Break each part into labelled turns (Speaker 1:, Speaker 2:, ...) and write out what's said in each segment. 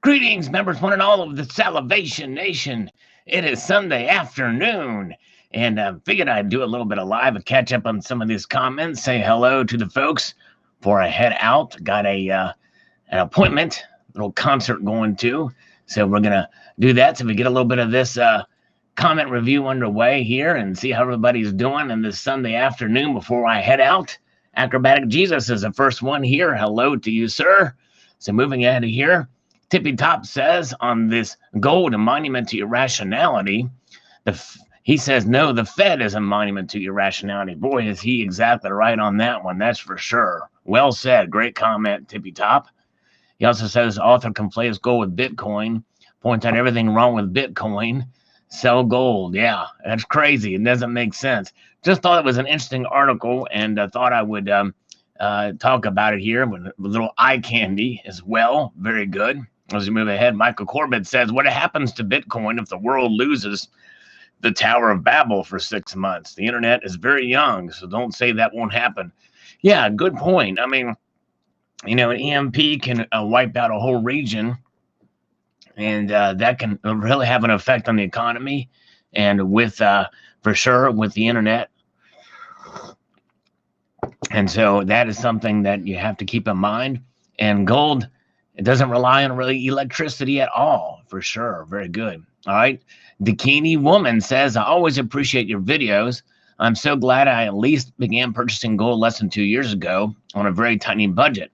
Speaker 1: Greetings, members, one and all of the Salivation Nation. It is Sunday afternoon, and I figured I'd do a little bit of live and catch up on some of these comments, say hello to the folks before I head out. Got an appointment, little concert going to, so we're going to do that. So we get a little bit of this comment review underway here and see how everybody's doing on this Sunday afternoon before I head out. Acrobatic Jesus is the first one here. Hello to you, sir. So moving ahead of here. Tippy Top says on this gold, a monument to irrationality. He says, no, the Fed is a monument to irrationality. Boy, is he exactly right on that one. That's for sure. Well said. Great comment, Tippy Top. He also says, author conflates gold with Bitcoin. Points out everything wrong with Bitcoin. Sell gold. Yeah, that's crazy. It doesn't make sense. Just thought it was an interesting article and thought I would talk about it here with a little eye candy as well. Very good. As we move ahead, Michael Corbett says, what happens to Bitcoin if the world loses the Tower of Babel for 6 months? The internet is very young, so don't say that won't happen. Yeah, good point. I mean, you know, an EMP can wipe out a whole region, and that can really have an effect on the economy. And with, for sure, with the internet. And so that is something that you have to keep in mind. And gold, it doesn't rely on really electricity at all, for sure. Very good. All right. Bikini Woman says, I always appreciate your videos. I'm so glad I at least began purchasing gold less than 2 years ago on a very tiny budget.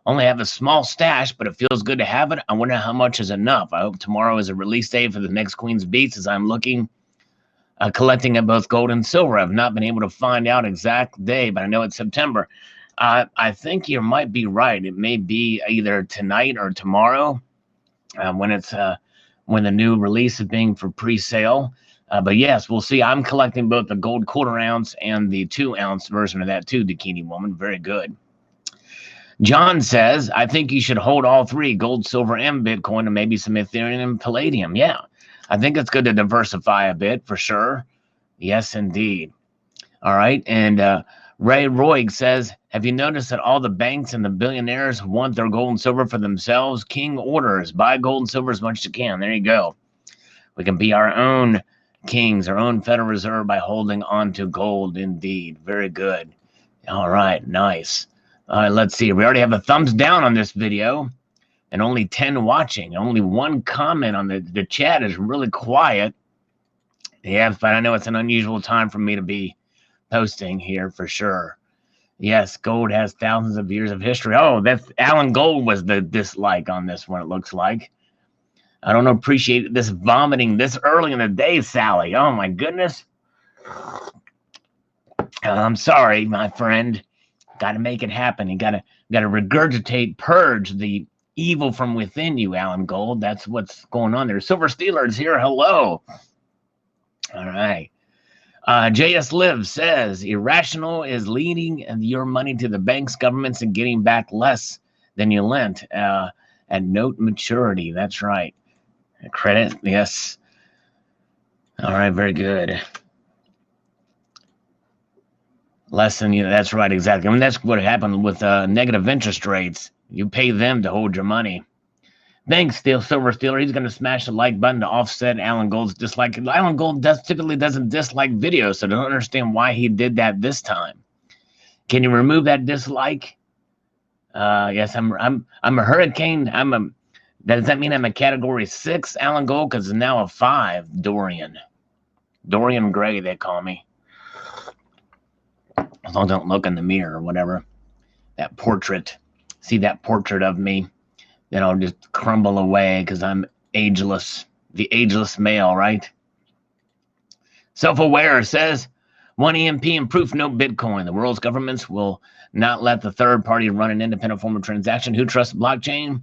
Speaker 1: Only have a small stash, but it feels good to have it. I wonder how much is enough. I hope tomorrow is a release day for the next Queen's Beats as I'm looking, collecting at both gold and silver. I've not been able to find out exact day, but I know it's September. I think you might be right. It may be either tonight or tomorrow when the new release is being for pre-sale. But yes, we'll see. I'm collecting both the gold quarter ounce and the 2 ounce version of that too, Bikini Woman. Very good. John says, I think you should hold all three, gold, silver, and Bitcoin, and maybe some Ethereum and Palladium. Yeah, I think it's good to diversify a bit for sure. Yes, indeed. All right. And Ray Roig says, have you noticed that all the banks and the billionaires want their gold and silver for themselves? King orders, buy gold and silver as much as you can. There you go. We can be our own kings, our own Federal Reserve by holding on to gold indeed. Very good. All right, nice. All right, let's see. We already have a thumbs down on this video and only 10 watching. Only 1 comment on the chat is really quiet. Yeah, but I know it's an unusual time for me to be posting here for sure. Yes, gold has thousands of years of history. Oh, that's Alan Gold was the dislike on this one, it looks like. I don't appreciate this vomiting this early in the day, Sally. Oh, my goodness. I'm sorry, my friend. Got to make it happen. You got to regurgitate, purge the evil from within you, Alan Gold. That's what's going on there. Silver Steelers here. Hello. All right. JS Live says, irrational is leading your money to the banks, governments, and getting back less than you lent at note maturity. That's right. Credit, yes. All right, very good. Less than you. That's right, exactly. I mean, that's what happened with negative interest rates. You pay them to hold your money. Thanks, Silver Steeler. He's going to smash the like button to offset Alan Gold's dislike. Alan Gold typically doesn't dislike videos, so I don't understand why he did that this time. Can you remove that dislike? Yes, I'm a hurricane. Does that mean I'm a category 6, Alan Gold? Because it's now a 5, Dorian. Dorian Gray, they call me. As long as I don't look in the mirror or whatever. That portrait. See that portrait of me? Then I'll just crumble away because I'm ageless. The ageless male, right? Self-aware says, 1 EMP and proof, no Bitcoin. The world's governments will not let the third party run an independent form of transaction. Who trusts blockchain?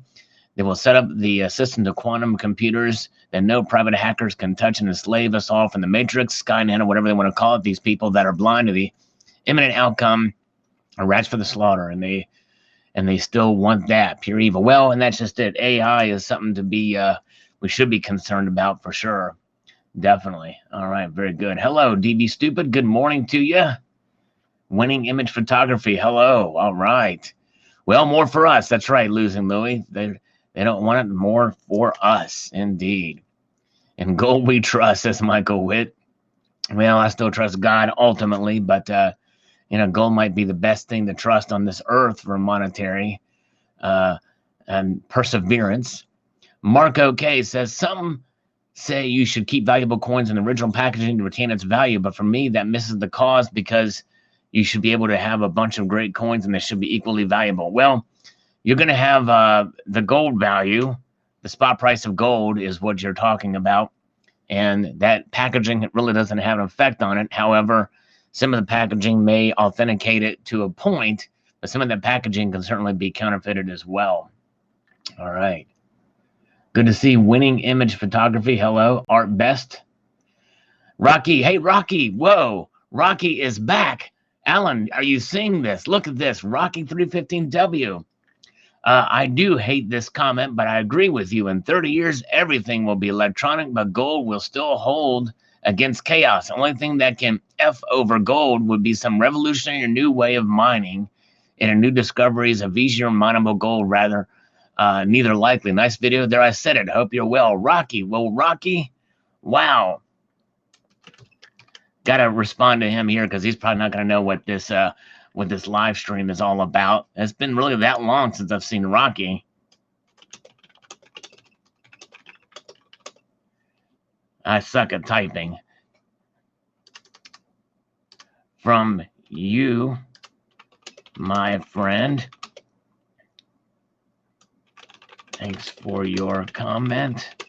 Speaker 1: They will set up the system to quantum computers that no private hackers can touch and enslave us all from the Matrix, Skynet, or whatever they want to call it. These people that are blind to the imminent outcome are rats for the slaughter, and they still want that pure evil. Well, and that's just it. AI is something to be we should be concerned about for sure. Definitely. All right, very good. Hello, DB Stupid. Good morning to you. Winning Image Photography. Hello. All right. Well, more for us. That's right, Losing Louie. They They don't want it more for us, indeed. In gold we trust, says Michael Witt. Well, I still trust God ultimately, but gold might be the best thing to trust on this earth for monetary and perseverance. Marco K says, some say you should keep valuable coins in the original packaging to retain its value, but for me, that misses the cause, because you should be able to have a bunch of great coins and they should be equally valuable. Well, you're going to have the gold value. The spot price of gold is what you're talking about, and that packaging really doesn't have an effect on it. However, some of the packaging may authenticate it to a point, but some of that packaging can certainly be counterfeited as well. All right. Good to see Winning Image Photography. Hello, Art Best. Rocky, hey, Rocky. Whoa, Rocky is back. Alan, are you seeing this? Look at this, Rocky 315W. I do hate this comment, but I agree with you. In 30 years, everything will be electronic, but gold will still hold against chaos. The only thing that can F over gold would be some revolutionary new way of mining and a new discoveries of easier mineable gold, rather neither likely. Nice video there. I said it. Hope you're well. Rocky. Well, Rocky, wow. Got to respond to him here because he's probably not going to know what this live stream is all about. It's been really that long since I've seen Rocky. I suck at typing. From you, my friend. Thanks for your comment.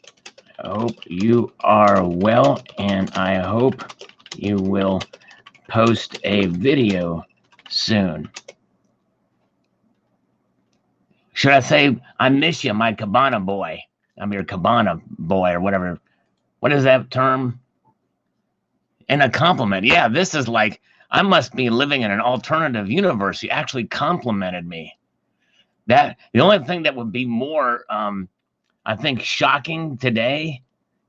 Speaker 1: I hope you are well, and I hope you will post a video soon. Should I say, I miss you, my cabana boy? I'm your cabana boy or whatever. What is that term? And a compliment. Yeah, this is like, I must be living in an alternative universe. You actually complimented me. That the only thing that would be more, I think, shocking today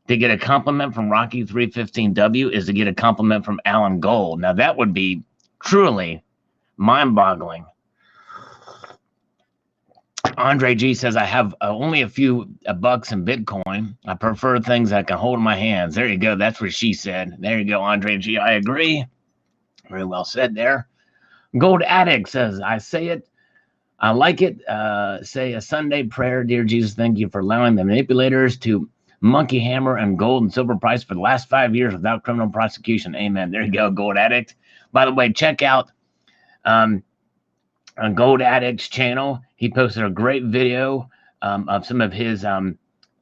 Speaker 1: to get a compliment from Rocky 315W is to get a compliment from Alan Gold. Now that would be truly mind-boggling. Andre G says, I have only a few bucks in Bitcoin. I prefer things I can hold in my hands. There you go. That's what she said. There you go, Andre G. I agree. Very well said there. Gold Addict says, I say it. I like it. Say a Sunday prayer. Dear Jesus, thank you for allowing the manipulators to monkey hammer and gold and silver price for the last 5 years without criminal prosecution. Amen. There you go, Gold Addict. By the way, check out Gold Addict's channel. He posted a great video of some of his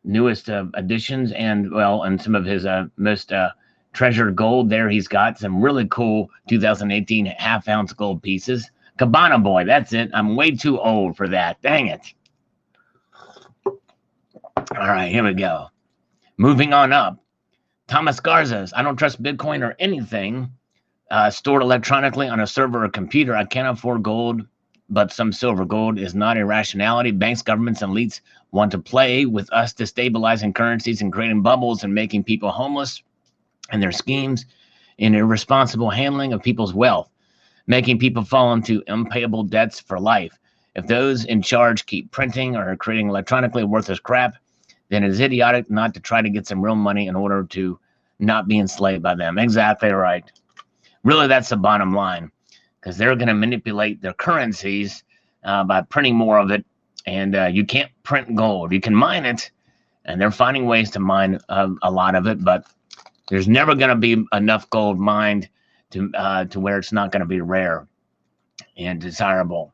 Speaker 1: newest additions and some of his most treasured gold. There he's got some really cool 2018 half-ounce gold pieces. Cabana boy, that's it. I'm way too old for that. Dang it. All right, here we go. Moving on up. Thomas Garza's, I don't trust Bitcoin or anything stored electronically on a server or computer. I can't afford gold, but some silver. Gold is not irrationality. Banks, governments, and elites want to play with us, destabilizing currencies and creating bubbles and making people homeless and their schemes in irresponsible handling of people's wealth, making people fall into unpayable debts for life. If those in charge keep printing or creating electronically worthless crap, then it is idiotic not to try to get some real money in order to not be enslaved by them. Exactly right. Really, that's the bottom line, because they're going to manipulate their currencies by printing more of it, and you can't print gold. You can mine it, and they're finding ways to mine a lot of it, but there's never going to be enough gold mined to where it's not going to be rare and desirable.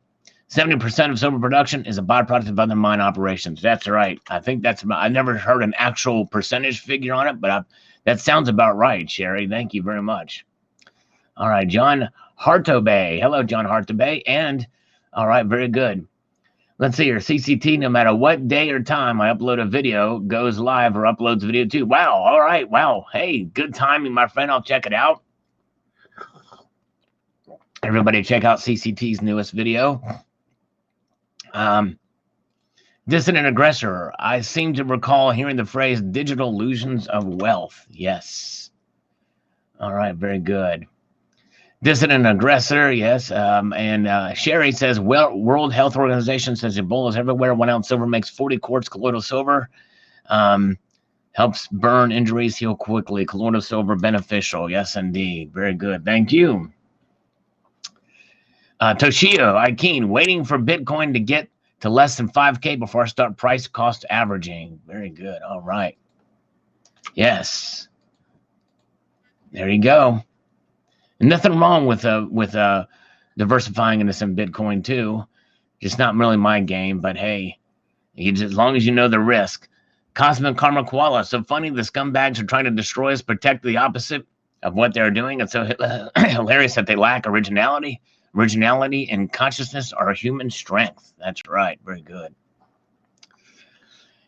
Speaker 1: 70% of silver production is a byproduct of other mine operations. That's right. I think that's about, I never heard an actual percentage figure on it, but that sounds about right, Sherry. Thank you very much. All right, John Hartobay. Hello, John Hartobay. And, all right, very good. Let's see here. CCT, no matter what day or time I upload a video, goes live or uploads a video too. Wow. All right. Wow. Hey, good timing, my friend. I'll check it out. Everybody check out CCT's newest video. Dissident aggressor. I seem to recall hearing the phrase digital illusions of wealth. Yes. All right. Very good. Dissident aggressor, yes. And Sherry says, well, World Health Organization says Ebola is everywhere. 1 ounce silver makes 40 quarts colloidal silver. Helps burn injuries, heal quickly. Colloidal silver beneficial. Yes, indeed. Very good. Thank you. Toshio Ikeen, waiting for Bitcoin to get to less than 5K before I start price cost averaging. Very good. All right. Yes. There you go. And nothing wrong with diversifying into some Bitcoin too. Just not really my game, but hey, as long as you know the risk. Cosmic Karma Koala. So funny, the scumbags are trying to destroy us, protect the opposite of what they're doing. It's so hilarious that they lack originality. Originality and consciousness are a human strength. That's right. Very good.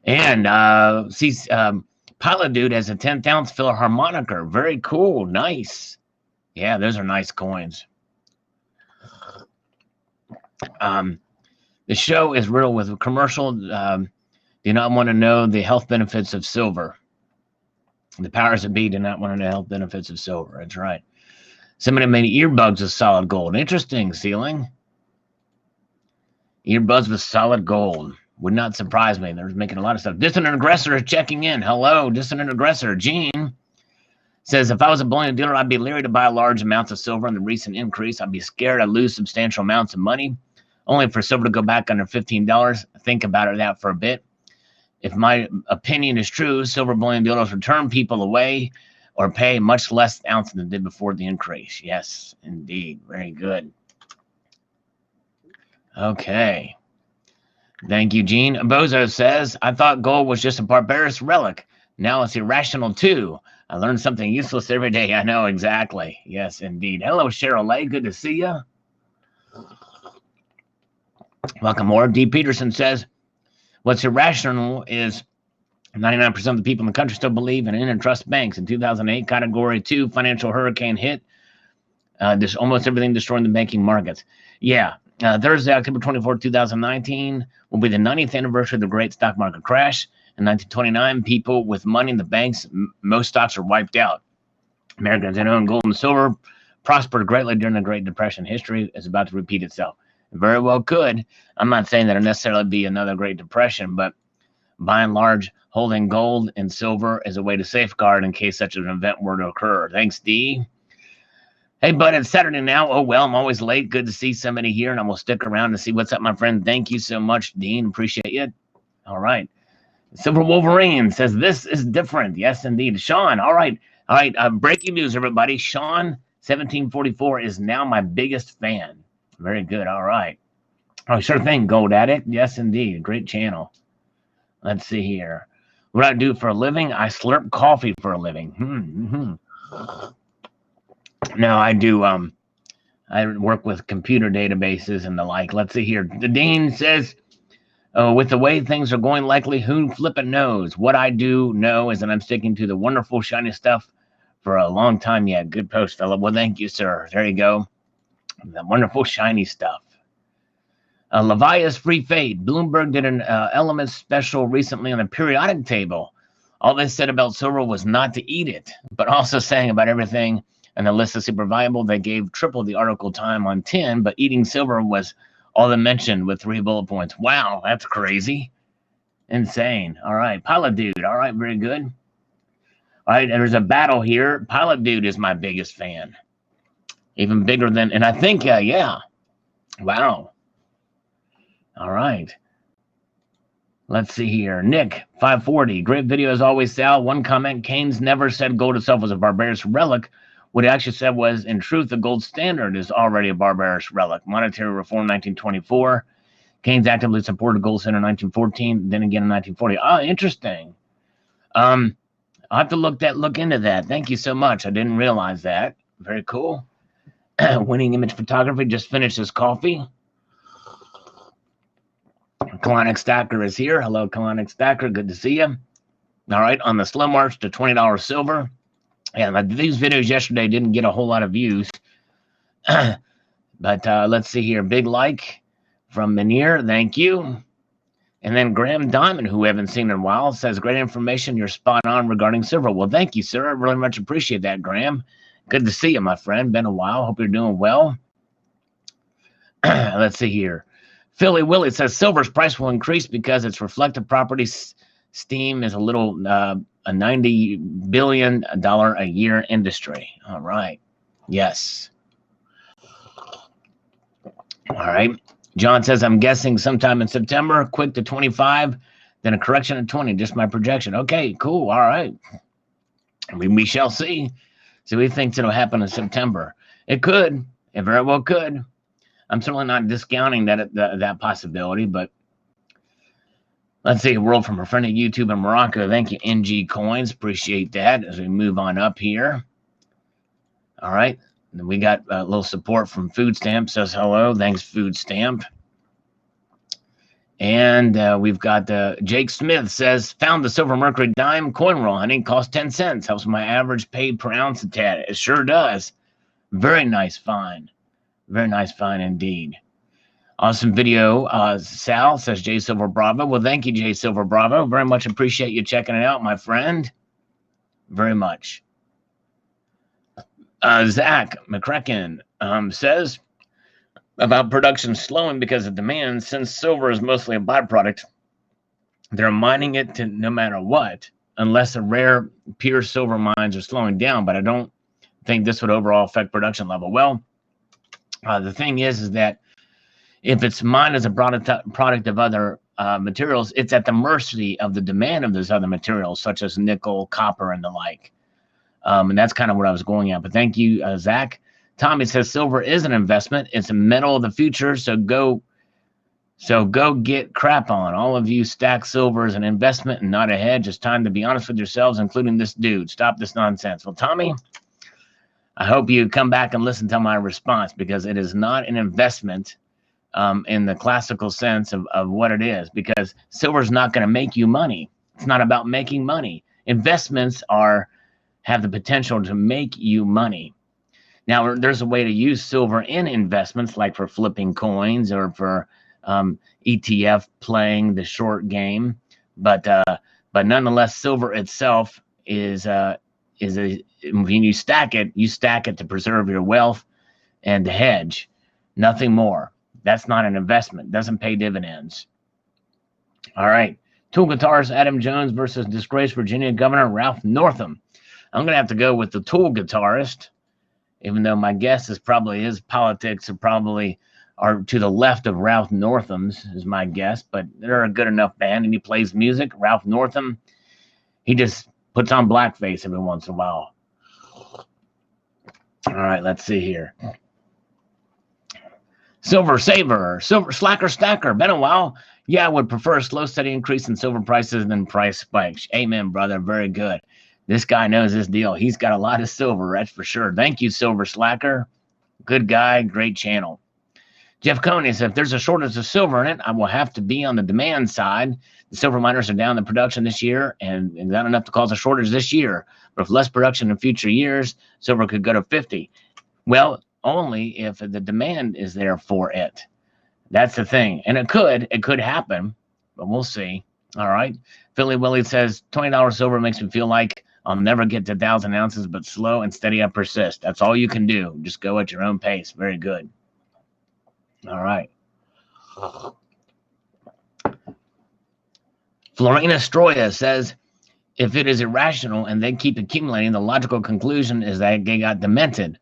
Speaker 1: And Pilot Dude has a 10th ounce Philharmoniker. Very cool. Nice. Yeah, those are nice coins. The show is riddled with commercial. Do not want to know the health benefits of silver. The powers that be do not want to know the health benefits of silver. That's right. Somebody made earbuds with solid gold. Interesting, Ceiling. Earbuds with solid gold. Would not surprise me. They're making a lot of stuff. Dissident Aggressor is checking in. Hello, Dissident Aggressor. Gene says, if I was a bullion dealer, I'd be leery to buy large amounts of silver in the recent increase. I'd be scared I'd lose substantial amounts of money, only for silver to go back under $15. Think about that for a bit. If my opinion is true, silver bullion dealers will turn people away or pay much less ounce than they did before the increase. Yes, indeed. Very good. Okay. Thank you, Gene. Bozo says, I thought gold was just a barbarous relic. Now it's irrational too. I learn something useless every day. I know, exactly. Yes, indeed. Hello, Cheryl A. Good to see you. Welcome more. D. Peterson says, what's irrational is 99% of the people in the country still believe in trust banks. In 2008, Category 2 financial hurricane hit. Almost everything destroying the banking markets. Yeah. Thursday, October 24, 2019, will be the 90th anniversary of the great stock market crash. In 1929, people with money in the banks, most stocks are wiped out. Americans that own gold and silver prospered greatly during the Great Depression. History is about to repeat itself. It very well could. I'm not saying that it'll necessarily be another Great Depression, but by and large, holding gold and silver is a way to safeguard in case such an event were to occur. Thanks, D. Hey, bud, it's Saturday now. Oh, well, I'm always late. Good to see somebody here, and I will stick around to see what's up, my friend. Thank you so much, Dean. Appreciate you. All right. Silver Wolverine says, this is different. Yes, indeed. Sean, all right. All right, breaking news, everybody. Sean, 1744, is now my biggest fan. Very good. All right. Oh, sure thing, Gold Addict. Yes, indeed. Great channel. Let's see here. What I do for a living? I slurp coffee for a living. No, I do. I work with computer databases and the like. Let's see here. The Dean says, with the way things are going, likely who flippin' knows. What I do know is that I'm sticking to the wonderful shiny stuff for a long time yet. Good post, fella. Well, thank you, sir. There you go. The wonderful shiny stuff. Levias Free Fate. Bloomberg did an Elements special recently on the periodic table. All they said about silver was not to eat it, but also saying about everything and the list is super valuable. They gave triple the article time on 10, but eating silver was all they mentioned with 3 bullet points. Wow, that's crazy. Insane. All right, Pilot Dude. All right, very good. All right, there's a battle here. Pilot Dude is my biggest fan. Even bigger than, and I think, yeah. Wow. All right. Let's see here. Nick, 540. Great video as always, Sal. One comment. Keynes never said gold itself was a barbarous relic. What he actually said was, in truth, the gold standard is already a barbarous relic. Monetary reform, 1924. Keynes actively supported gold standard in 1914, then again in 1940. Oh, interesting. I'll have to look into that. Thank you so much. I didn't realize that. Very cool. Winning Image Photography just finished his coffee. Kalanic Stacker is here. Hello, Kalanic Stacker. Good to see you. All right, on the slow march to $20 silver. Yeah, these videos yesterday didn't get a whole lot of views. But let's see here. Big like from Manir. Thank you. And then Graham Diamond, who we haven't seen in a while, says, great information. You're spot on regarding silver. Well, thank you, sir. I really much appreciate that, Graham. Good to see you, my friend. Been a while. Hope you're doing well. Let's see here. Philly Willie says silver's price will increase because its reflective properties steam is a $90 billion a year industry. All right. Yes. All right. John says, I'm guessing sometime in September, quick to 25, then a correction at 20. Just my projection. Okay, cool. All right. We shall see. So he thinks it'll happen in September. It could. It very well could. I'm certainly not discounting that possibility, but let's see. A world from a friend of YouTube in Morocco. Thank you, NG Coins. Appreciate that as we move on up here. All right. And we got a little support from Food Stamp. Says hello. Thanks, Food Stamp. And we've got Jake Smith says, found the silver mercury dime coin roll, honey. Cost 10 cents. Helps my average paid per ounce a tad. It sure does. Very nice find. Very nice find indeed. Awesome video. Sal says J Silver Bravo. Well, thank you, J Silver Bravo. Very much appreciate you checking it out, my friend. Very much. Zach McCracken says about production slowing because of demand. Since silver is mostly a byproduct, they're mining it to no matter what, unless the rare pure silver mines are slowing down. But I don't think this would overall affect production level. Well, the thing is that if it's mined as a product of other materials, it's at the mercy of the demand of those other materials, such as nickel, copper, and the like. And that's kind of what I was going at. But thank you, Zach. Tommy says silver is an investment. It's a metal of the future. So go get crap on. All of you stack silver as an investment and not a hedge. It's time to be honest with yourselves, including this dude. Stop this nonsense. Well, Tommy, I hope you come back and listen to my response, because it is not an investment in the classical sense of what it is, because silver is not going to make you money. It's not about making money. Investments have the potential to make you money. Now, there's a way to use silver in investments, like for flipping coins or for ETF playing the short game. But nonetheless, silver itself is when you stack it to preserve your wealth and to hedge, nothing more. That's not an investment. Doesn't pay dividends. All right. Tool guitarist Adam Jones versus disgraced Virginia Governor Ralph Northam. I'm going to have to go with the Tool guitarist, even though my guess is probably his politics are to the left of Ralph Northam's, is my guess. But they're a good enough band, and he plays music. Ralph Northam, he just puts on blackface every once in a while. All right, let's see here. Silver Saver, Silver Slacker Stacker. Been a while. Yeah, I would prefer a slow, steady increase in silver prices than price spikes. Amen, brother. Very good. This guy knows his deal. He's got a lot of silver, that's for sure. Thank you, Silver Slacker. Good guy, great channel. Jeff Coney says, if there's a shortage of silver in it, I will have to be on the demand side. The silver miners are down in production this year, and not enough to cause a shortage this year. But if less production in future years, silver could go to 50. Well, only if the demand is there for it. That's the thing. And it could happen, but we'll see. All right. Philly Willie says, $20 silver makes me feel like I'll never get to 1,000 ounces, but slow and steady I persist. That's all you can do. Just go at your own pace. Very good. All right. Florina Stroya says, if it is irrational and they keep accumulating, the logical conclusion is that they got demented.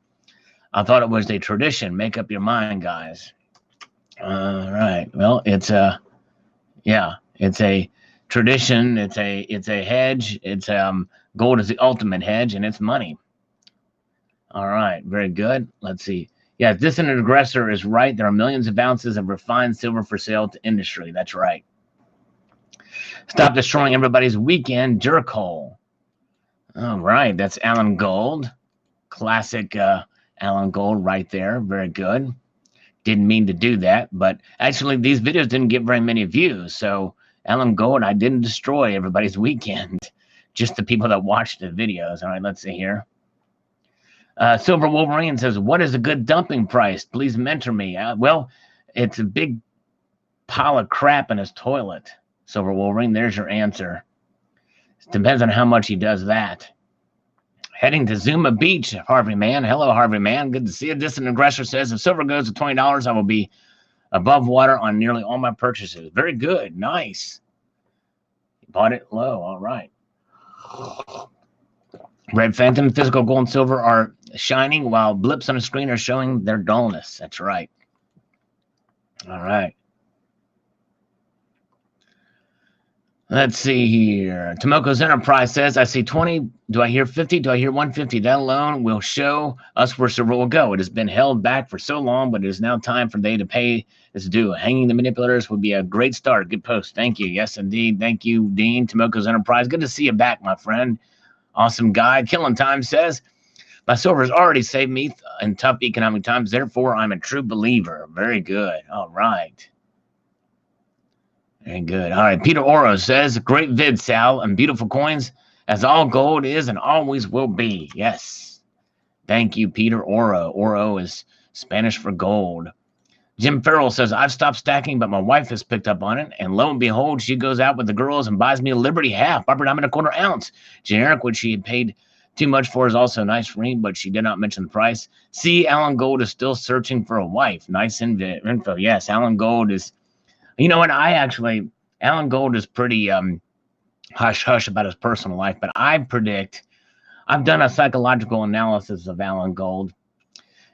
Speaker 1: I thought it was a tradition. Make up your mind, guys. All right. Well, it's a tradition. It's a hedge. It's gold is the ultimate hedge, and it's money. All right. Very good. Let's see. Yeah, Dissident Aggressor is right. There are millions of ounces of refined silver for sale to industry. That's right. Stop destroying everybody's weekend jerk hole. All right. That's Alan Gold. Classic Alan Gold right there. Very good. Didn't mean to do that, but actually these videos didn't get very many views. So Alan Gold, I didn't destroy everybody's weekend. Just the people that watched the videos. All right, let's see here. Silver Wolverine says, what is a good dumping price? Please mentor me. Well, it's a big pile of crap in his toilet. Silver Wolverine, there's your answer. It depends on how much he does that. Heading to Zuma Beach, Harvey Man. Hello, Harvey Man. Good to see you. Distant Aggressor says, if silver goes to $20, I will be above water on nearly all my purchases. Very good. Nice. You bought it low. All right. Red Phantom, physical gold and silver are shining while blips on the screen are showing their dullness. That's right. All right. Let's see here. Tomoko's Enterprise says, I see 20. Do I hear 50? Do I hear 150? That alone will show us where silver will go. It has been held back for so long, but it is now time for they to pay its due. Hanging the manipulators would be a great start. Good post. Thank you. Yes, indeed. Thank you, Dean. Tomoko's Enterprise. Good to see you back, my friend. Awesome guy. Killing Time says, my silver has already saved me in tough economic times. Therefore, I'm a true believer. Very good. All right. Very good. All right. Peter Oro says, great vid, Sal, and beautiful coins, as all gold is and always will be. Yes. Thank you, Peter Oro. Oro is Spanish for gold. Jim Farrell says, I've stopped stacking, but my wife has picked up on it. And lo and behold, she goes out with the girls and buys me a Liberty half, upper diamond _1/4 ounce. Generic, which she had paid too much for, is also nice for me, but she did not mention the price. See, Alan Gold is still searching for a wife. Nice info. Yes, Alan Gold is, you know what? Alan Gold is pretty hush-hush about his personal life, but I predict, I've done a psychological analysis of Alan Gold,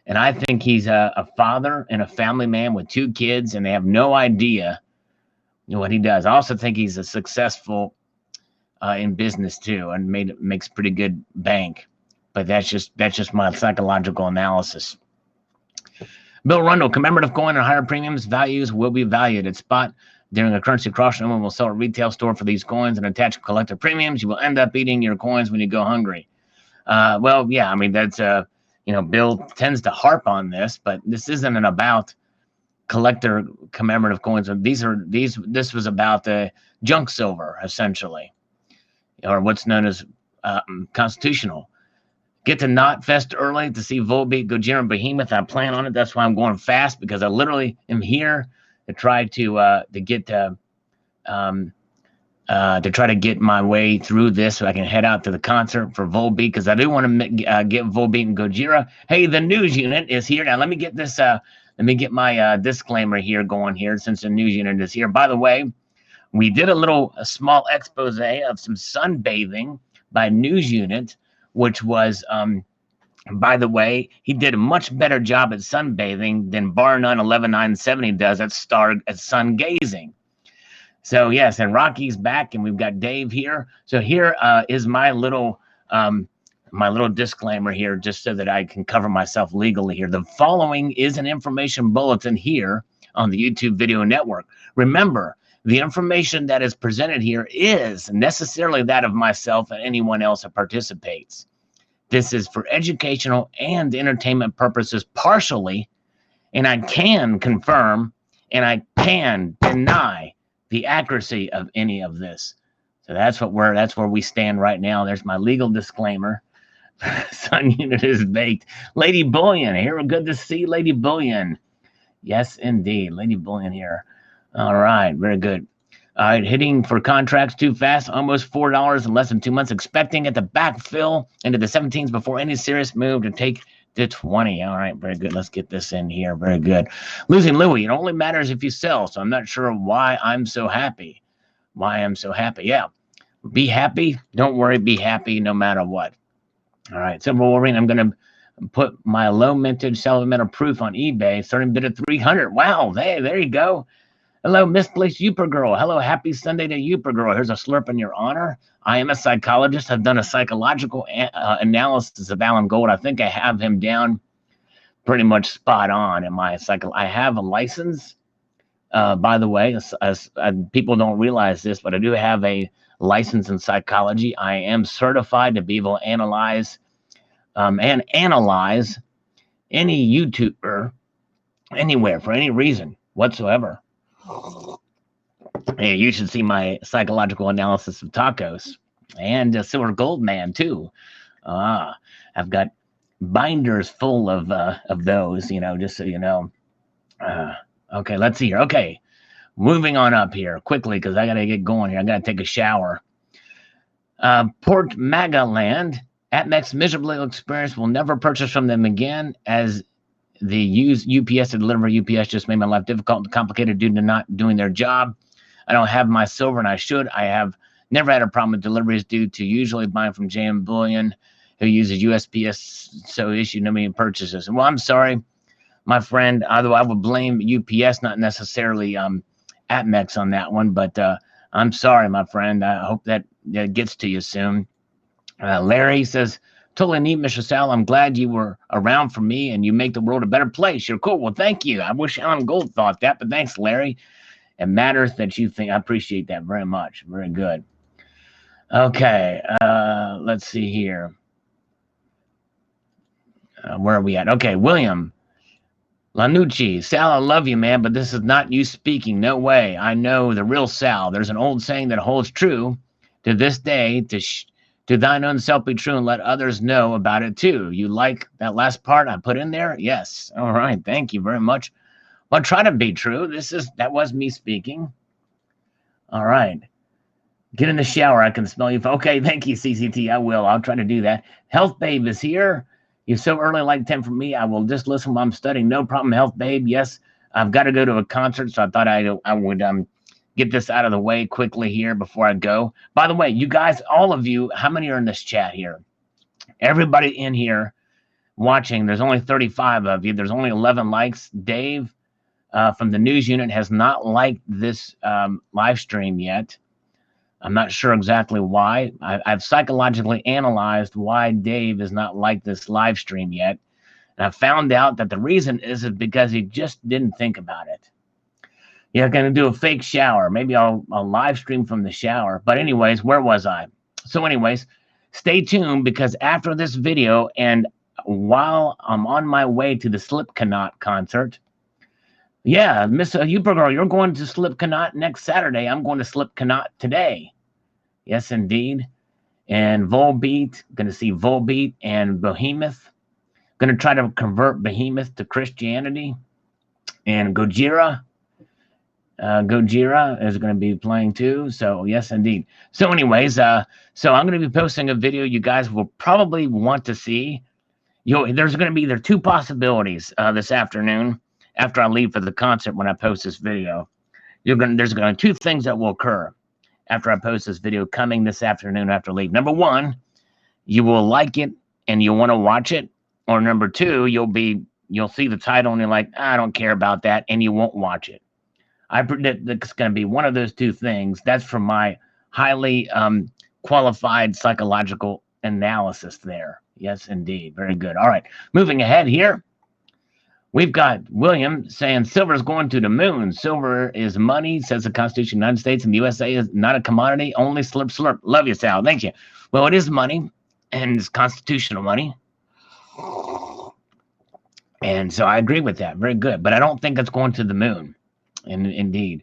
Speaker 1: and I think he's a father and a family man with 2 kids, and they have no idea what he does. I also think he's a successful in business too, and makes pretty good bank. But that's just my psychological analysis. Bill Rundle, commemorative coin and higher premiums values will be valued at spot during a currency cross. No one will sell a retail store for these coins and attach collector premiums. You will end up eating your coins when you go hungry. Well, yeah, I mean that's Bill tends to harp on this, but this isn't about collector commemorative coins. This was about the junk silver, essentially, or what's known as constitutional. Get to Knot Fest early to see Volbeat, Gojira, and Behemoth. I plan on it. That's why I'm going fast, because I literally am here to try to try to get my way through this so I can head out to the concert for Volbeat, because I do want to get Volbeat and Gojira. Hey, the news unit is here. Now, let me get this. Let me get my disclaimer here going here, since the news unit is here. By the way, we did a small expose of some sunbathing by news unit, which was, by the way, he did a much better job at sunbathing than bar none 11970 does at sun gazing. So yes, and Rocky's back, and we've got Dave here. So here is my little disclaimer here, just so that I can cover myself legally here. The following is an information bulletin here on the YouTube Video Network. Remember, the information that is presented here is necessarily that of myself and anyone else that participates. This is for educational and entertainment purposes partially, and I can confirm and I can deny the accuracy of any of this. So that's where we stand right now. There's my legal disclaimer. Sun unit is baked. Lady Bullion here. Good to see Lady Bullion. Yes, indeed. Lady Bullion here. All right. Very good. All right. Hitting for contracts too fast. Almost $4 in less than 2 months. Expecting it to backfill into the 17s before any serious move to take to 20. All right. Very good. Let's get this in here. Very good. Losing Louis. It only matters if you sell. So I'm not sure why I'm so happy. Yeah. Be happy. Don't worry. Be happy no matter what. All right. Silver Wolverine. I'm going to put my low mintage Salivate Metal proof on eBay. Starting bid at 300. Wow. Hey, there you go. Hello, misplaced Youper Girl. Hello, happy Sunday to Youper Girl. Here's a slurp in your honor. I am a psychologist. I've done a psychological analysis of Alan Gold. I think I have him down pretty much spot on in my cycle. I have a license, by the way. People don't realize this, but I do have a license in psychology. I am certified to be able to analyze any YouTuber anywhere for any reason whatsoever. Hey, you should see my psychological analysis of tacos and Silver Gold Man too. I've got binders full of those, just so you know. Okay, let's see here. Okay, moving on up here quickly because I gotta get going here. I gotta take a shower. Port Magaland AppMex miserable experience. Will never purchase from them again, as the use UPS to deliver. UPS just made my life difficult and complicated due to not doing their job. I don't have my silver, and I should. I have never had a problem with deliveries due to usually buying from JM Bullion, who uses USPS, so issue no many purchases. Well, I'm sorry, my friend. Although I would blame UPS, not necessarily AppMex on that one, but I'm sorry, my friend. I hope that gets to you soon. Larry says, totally neat, Mr. Sal. I'm glad you were around for me and you make the world a better place. You're cool. Well, thank you. I wish Alan Gold thought that, but thanks, Larry. It matters that you think. I appreciate that very much. Very good. Okay, let's see here. Where are we at? Okay, William Lanucci. Sal, I love you, man, but this is not you speaking. No way. I know the real Sal. There's an old saying that holds true to this day, to thine own self be true and let others know about it too. You like that last part I put in there? Yes. All right. Thank you very much. Well, try to be true. That was me speaking. All right. Get in the shower. I can smell you. Okay. Thank you, CCT. I will. I'll try to do that. Health Babe is here. You're so early, like 10 for me. I will just listen while I'm studying. No problem, Health Babe. Yes. I've got to go to a concert, so I thought I would get this out of the way quickly here before I go. By the way, you guys, all of you, how many are in this chat here? Everybody in here watching, there's only 35 of you. There's only 11 likes. Dave from the news unit has not liked this live stream yet. I'm not sure exactly why. I've psychologically analyzed why Dave has not liked this live stream yet. And I found out that the reason is because he just didn't think about it. Yeah, I'm going to do a fake shower. Maybe I'll live stream from the shower. But anyways, where was I? So anyways, stay tuned, because after this video and while I'm on my way to the Slipknot concert, yeah, Miss Ubergirl, you're going to Slipknot next Saturday. I'm going to Slipknot today. Yes, indeed. And Volbeat, going to see Volbeat and Behemoth. Going to try to convert Behemoth to Christianity. And Gojira is going to be playing too. So yes, indeed. So anyways, so I'm going to be posting a video you guys will probably want to see. There's going to be two possibilities this afternoon after I leave for the concert. When I post this video, there's going to be two things that will occur after I post this video coming this afternoon after I leave. Number one, you will like it and you'll want to watch it. Or number two, you'll see the title and you're like, I don't care about that, and you won't watch it. I predict that it's going to be one of those two things. That's from my highly qualified psychological analysis there. Yes, indeed. Very good. All right. Moving ahead here, we've got William saying silver is going to the moon. Silver is money, says the Constitution of the United States, and the USA is not a commodity, only slurp, slurp. Love you, Sal. Thank you. Well, it is money, and it's constitutional money. And so I agree with that. Very good. But I don't think it's going to the moon. And indeed,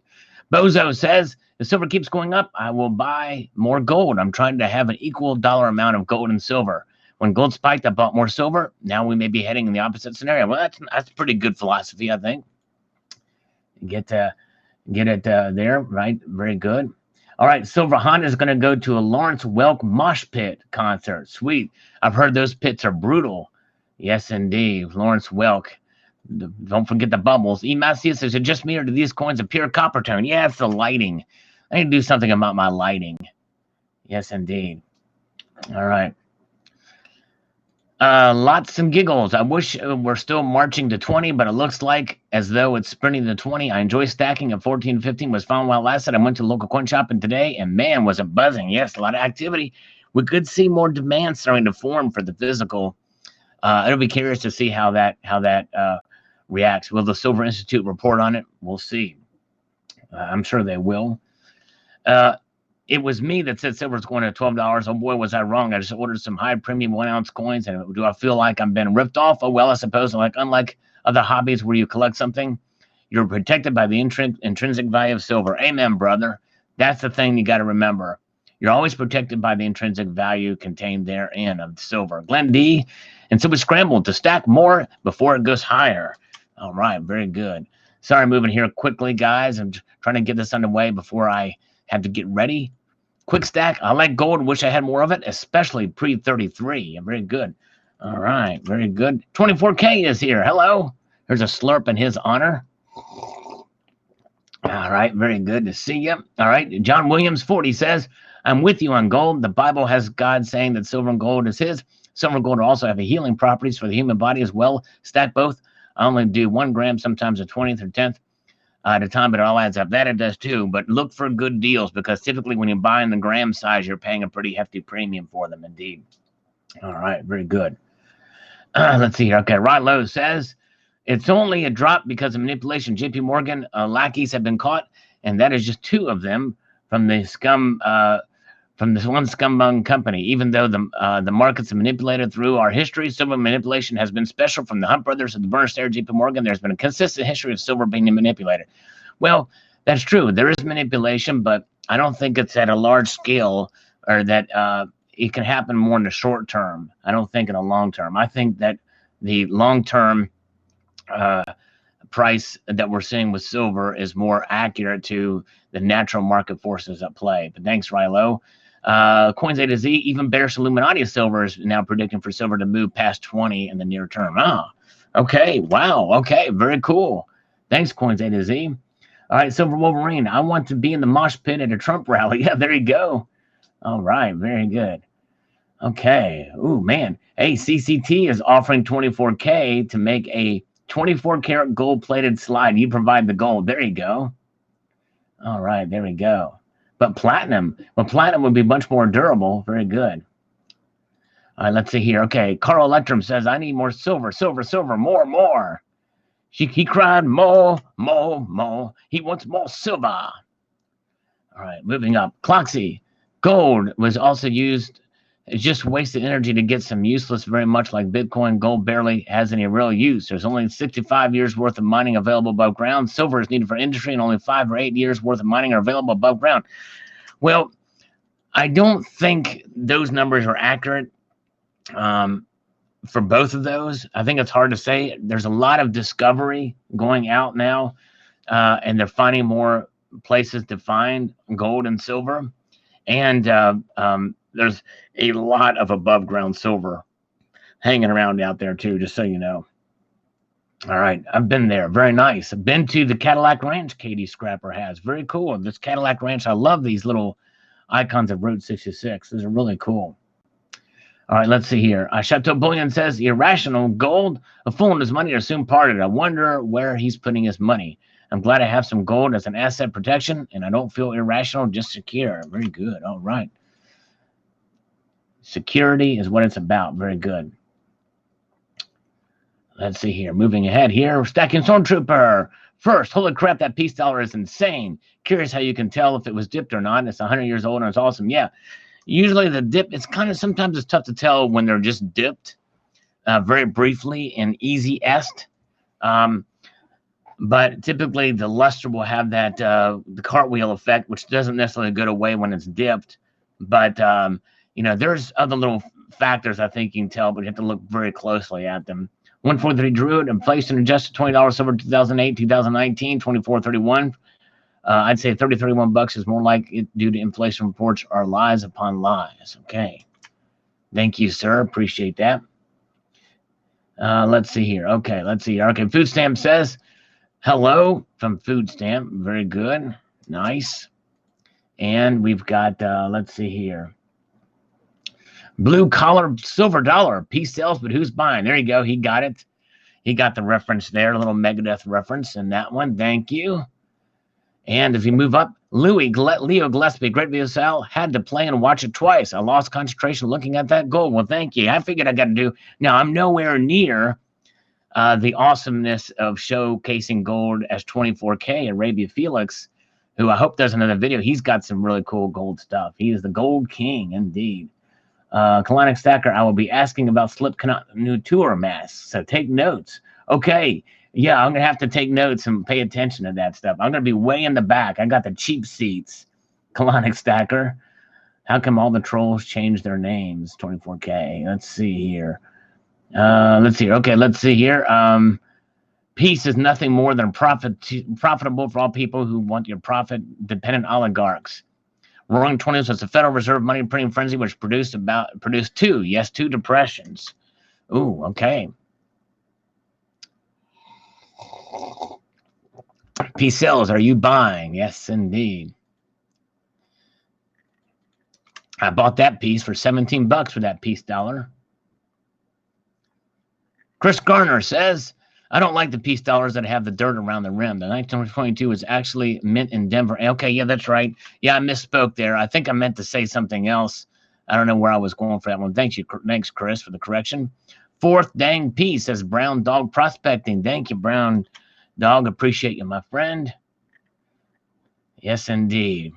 Speaker 1: Bozo says, if silver keeps going up, I will buy more gold. I'm trying to have an equal dollar amount of gold and silver. When gold spiked, I bought more silver. Now we may be heading in the opposite scenario. Well, that's pretty good philosophy, I think. Get it there, right? Very good. All right, Silver Honda is going to go to a Lawrence Welk mosh pit concert. Sweet. I've heard those pits are brutal. Yes, indeed. Lawrence Welk. Don't forget the bubbles. E. Macias says, is it just me or do these coins appear copper tone? Yeah, it's the lighting. I need to do something about my lighting. Yes, indeed. All right. Lots and giggles. I wish we're still marching to 20, but it looks like as though it's sprinting to 20. I enjoy stacking at 14, 15. Was fun while it lasted. I went to the local coin shopping today, and man, was it buzzing. Yes, a lot of activity. We could see more demand starting to form for the physical. It'll be curious to see how that reacts. Will the Silver Institute report on it? We'll see. I'm sure they will. It was me that said silver's going to $12. Oh boy, was I wrong. I just ordered some high premium 1 ounce coins. And do I feel like I'm been ripped off? Oh, well, I suppose unlike other hobbies where you collect something, you're protected by the intrinsic value of silver. Amen, brother. That's the thing you got to remember. You're always protected by the intrinsic value contained therein of silver. Glenn D. And so we scrambled to stack more before it goes higher. All right, very good. Sorry, moving here quickly, guys. I'm trying to get this underway before I have to get ready Quick stack. I like gold. Wish I had more of it, especially pre-33. Very good. All right. Very good. 24K is here. Hello. There's a slurp in his honor. All right. Very good to see you. All right. John Williams 40 says, I'm with you on gold. The Bible has God saying that silver and gold is his. Silver and gold also have healing properties for the human body as well. Stack both. I only do 1 gram, sometimes a 20th or 10th at a time, but it all adds up. That it does too. But look for good deals, because typically when you buy in the gram size, you're paying a pretty hefty premium for them indeed. All right. Very good. Let's see here. Okay. Rod Lowe says, it's only a drop because of manipulation. JP Morgan lackeys have been caught, and that is just 2 of them from the from this one scumbag company. Even though the markets have manipulated through our history, silver manipulation has been special from the Hunt brothers to the Bernstein, JP Morgan. There's been a consistent history of silver being manipulated. Well, that's true. There is manipulation, but I don't think it's at a large scale, or that it can happen more in the short term. I don't think in a long term. I think that the long term price that we're seeing with silver is more accurate to the natural market forces at play. But thanks, Rilo. Coins A to Z, even bearish Illuminati silver is now predicting for silver to move past 20 in the near term. Ah, okay. Wow. Okay. Very cool. Thanks, Coins A to Z. All right. Silver Wolverine. I want to be in the mosh pit at a Trump rally. Yeah, there you go. All right. Very good. Okay. Ooh, man. Hey, CCT is offering 24K to make a 24-karat gold-plated slide. You provide the gold. There you go. All right, there we go. But platinum, would be much more durable. Very good. All right, let's see here. Okay, Carl Electrum says, I need more silver, more. He cried, more. He wants more silver. All right, moving up. Cloxy, gold was also used. It's just wasted energy to get some useless, very much like Bitcoin. Gold barely has any real use. There's only 65 years worth of mining available above ground. Silver is needed for industry, and only 5 or 8 years worth of mining are available above ground. Well, I don't think those numbers are accurate for both of those. I think it's hard to say. There's a lot of discovery going out now, and they're finding more places to find gold and silver. And there's a lot of above ground silver hanging around out there too, just so you know. All right, I've been there. Very nice. I've been to the Cadillac Ranch Katie Scrapper has. Very cool. This Cadillac Ranch, I love these little icons of Route 66. These are really cool. All right, let's see here. Chateau Bullion says, irrational gold, a fool in his money are soon parted. I wonder where he's putting his money. I'm glad I have some gold as an asset protection, and I don't feel irrational, just secure. Very good. All right. Security is what it's about. Very good. Let's see here. Moving ahead here. Stacking Stormtrooper. First, holy crap, that peace dollar is insane. Curious how you can tell if it was dipped or not. It's 100 years old and it's awesome. Yeah. Usually the dip, sometimes it's tough to tell when they're just dipped very briefly and easy-est. But typically the luster will have that the cartwheel effect, which doesn't necessarily go away when it's dipped. But there's other little factors I think you can tell, but you have to look very closely at them. 143 Druid, inflation adjusted $20 silver 2008, 2019, 24.31. I'd say $30-31 is more like it due to inflation reports are lies upon lies. Okay. Thank you, sir. Appreciate that. Let's see here. Okay, let's see. Okay, Food Stamp says, hello from Food Stamp. Very good. Nice. And we've got, let's see here. Blue collar silver dollar. Peace sells, but who's buying? There you go. He got it. He got the reference there, a little Megadeth reference in that one. Thank you. And if you move up, Leo Gillespie, great video, Sal. Had to play and watch it twice. I lost concentration looking at that gold. Well, thank you. I figured I got to do. Now, I'm nowhere near the awesomeness of showcasing gold as 24K. Arabia Felix, who I hope does another video. He's got some really cool gold stuff. He is the gold king, indeed. Colonic Stacker, I will be asking about Slipknot new tour masks, so take notes. Okay. Yeah, I'm going to have to take notes and pay attention to that stuff. I'm going to be way in the back. I got the cheap seats. Colonic Stacker. How come all the trolls change their names? 24K. Let's see here. Okay, let's see here. Peace is nothing more than profitable for all people who want your profit-dependent oligarchs. Roaring 20s was the Federal Reserve money printing frenzy, which produced two depressions. Ooh, okay. P cells, are you buying? Yes, indeed. I bought that piece for $17 for that piece dollar. Chris Garner says, I don't like the piece dollars that have the dirt around the rim. The 1922 was actually mint in Denver. Okay, yeah, that's right. Yeah, I misspoke there. I think I meant to say something else. I don't know where I was going for that one. Thanks, Chris, for the correction. Fourth dang piece says Brown Dog Prospecting. Thank you, Brown Dog. Appreciate you, my friend. Yes, indeed.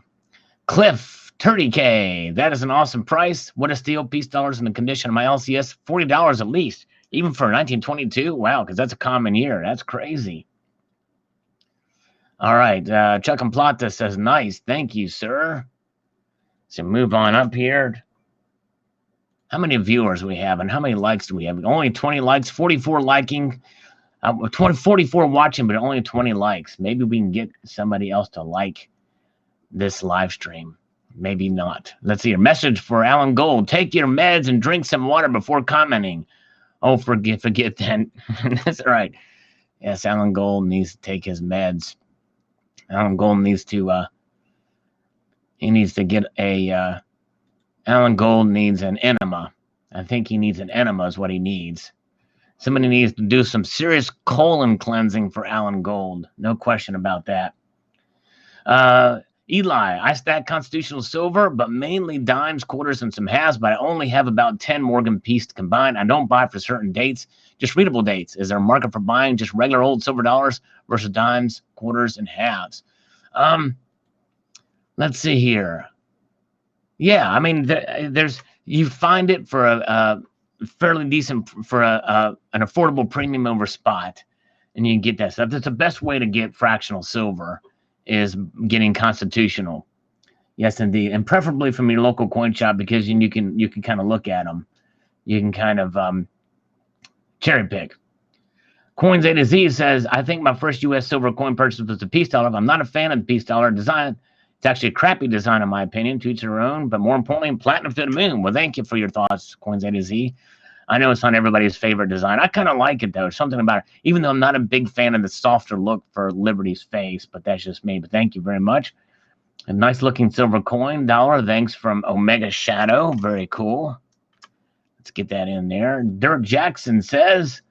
Speaker 1: Cliff 30K. That is an awesome price. What a steal. Piece dollars in the condition of my LCS. $40 at least. Even for 1922? Wow, because that's a common year. That's crazy. All right. Chuck and Plata says, nice. Thank you, sir. So move on up here. How many viewers we have and how many likes do we have? Only 20 likes, 44 liking, 44 watching, but only 20 likes. Maybe we can get somebody else to like this live stream. Maybe not. Let's see here. Message for Alan Gold. Take your meds and drink some water before commenting. Oh, forget that. That's right. Yes, Alan Gold needs to take his meds. Alan Gold needs to get a Alan Gold needs an enema. I think he needs an enema is what he needs. Somebody needs to do some serious colon cleansing for Alan Gold. No question about that. Eli, I stack constitutional silver, but mainly dimes, quarters, and some halves, but I only have about 10 Morgan pieces combined. I don't buy for certain dates, just readable dates. Is there a market for buying just regular old silver dollars versus dimes, quarters, and halves? Let's see here. Yeah, I mean, you find it for a fairly decent, for an affordable premium over spot, and you can get that stuff. That's the best way to get fractional silver, is getting constitutional. Yes, indeed. And preferably from your local coin shop, because you can kind of look at them. You can kind of cherry pick. Coins A to Z says, I think my first U.S. silver coin purchase was the piece dollar. I'm not a fan of the piece dollar design. It's actually a crappy design, in my opinion. To each their own. But more importantly, platinum to the moon. Well, thank you for your thoughts, Coins A to Z. I know it's not everybody's favorite design. I kind of like it, though. Something about it. Even though I'm not a big fan of the softer look for Liberty's face, but that's just me. But thank you very much. A nice-looking silver coin dollar. Thanks from Omega Shadow. Very cool. Let's get that in there. Dirk Jackson says,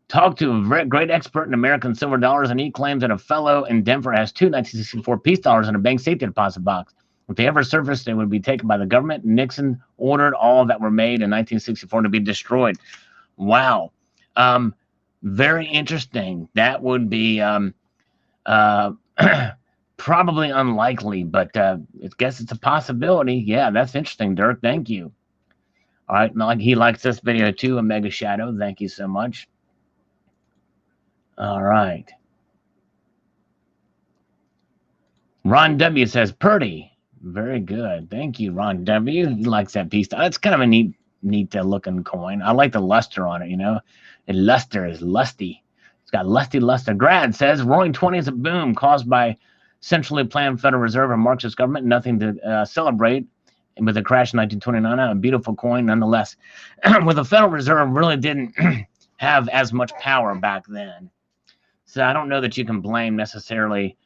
Speaker 1: talk to a great expert in American silver dollars, and he claims that a fellow in Denver has two 1964 piece dollars in a bank safety deposit box. If they ever surfaced, they would be taken by the government. Nixon ordered all that were made in 1964 to be destroyed. Wow. Very interesting. That would be probably unlikely, but I guess it's a possibility. Yeah, that's interesting, Dirk. Thank you. All right. Like he likes this video too, Omega Shadow. Thank you so much. All right. Ron W says, Purdy. Very good. Thank you, Ron W. He likes that piece. That's kind of a neat looking coin. I like the luster on it, you know. The luster is lusty. It's got lusty luster. Grad says, roaring 20 is a boom caused by centrally planned Federal Reserve and Marxist government. Nothing to celebrate. And with the crash in 1929, a beautiful coin nonetheless. With the Federal Reserve really didn't have as much power back then. So I don't know that you can blame necessarily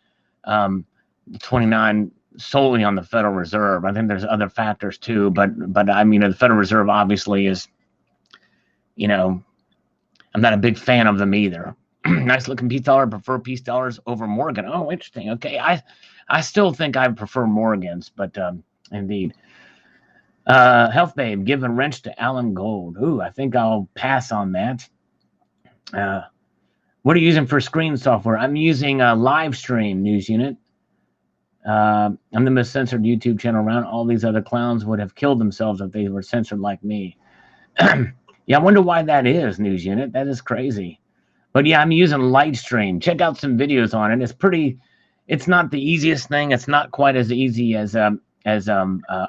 Speaker 1: 29 solely on the Federal Reserve. I think there's other factors too, but I mean, the Federal Reserve obviously is, you know, I'm not a big fan of them either. Nice looking piece dollar. Prefer piece dollars over Morgan. Oh, interesting. Okay, I still think I prefer Morgans, but indeed. Health Babe, give a wrench to Alan Gold. Ooh, I think I'll pass on that. What are you using for screen software? I'm using a live stream news unit. I'm the most censored YouTube channel around. All these other clowns would have killed themselves if they were censored like me. Yeah, I wonder why that is, news unit. That is crazy. But yeah, I'm using Lightstream. Check out some videos on it. It's pretty. It's not the easiest thing. It's not quite as easy as whatchamacallit,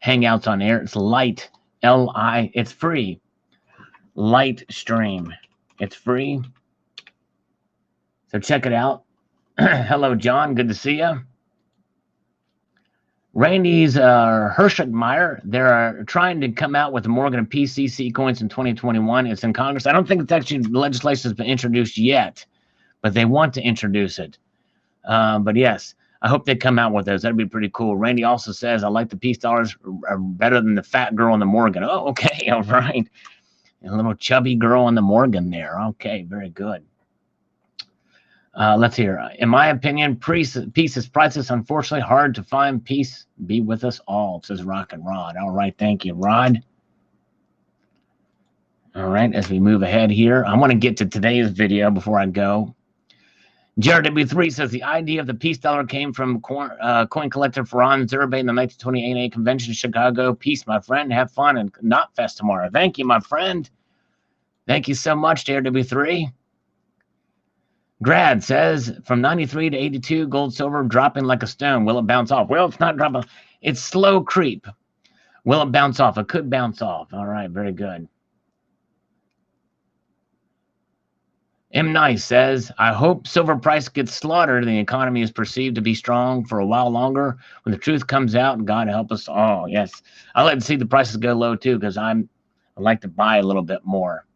Speaker 1: Hangouts on Air. It's Light, L-I. It's free. Lightstream. It's free. So check it out. Hello, John. Good to see you. Randy's Hershegmeyer, they're trying to come out with the Morgan and PCC coins in 2021. It's in Congress. I don't think it's actually, the legislation has been introduced yet, but they want to introduce it. But yes, I hope they come out with those. That'd be pretty cool. Randy also says, I like the peace dollars are better than the fat girl on the Morgan. Oh, okay, all right. A little chubby girl on the Morgan there. Okay, very good. Let's hear. In my opinion, peace is priceless. Unfortunately, hard to find. Peace be with us all, says Rock and Rod. All right, thank you, Rod. All right, as we move ahead here, I want to get to today's video before I go. JRW3 says the idea of the peace dollar came from coin collector Ferran Zerbe in the 1928 convention in Chicago. Peace, my friend. Have fun and not fest tomorrow. Thank you, my friend. Thank you so much, JRW3. Grad says, from 93 to 82, gold, silver, dropping like a stone. Will it bounce off? Well, it's not dropping. It's slow creep. Will it bounce off? It could bounce off. All right, very good. M. Nice says, I hope silver price gets slaughtered and the economy is perceived to be strong for a while longer. When the truth comes out, God help us all. Yes, I like to see the prices go low too because I like to buy a little bit more.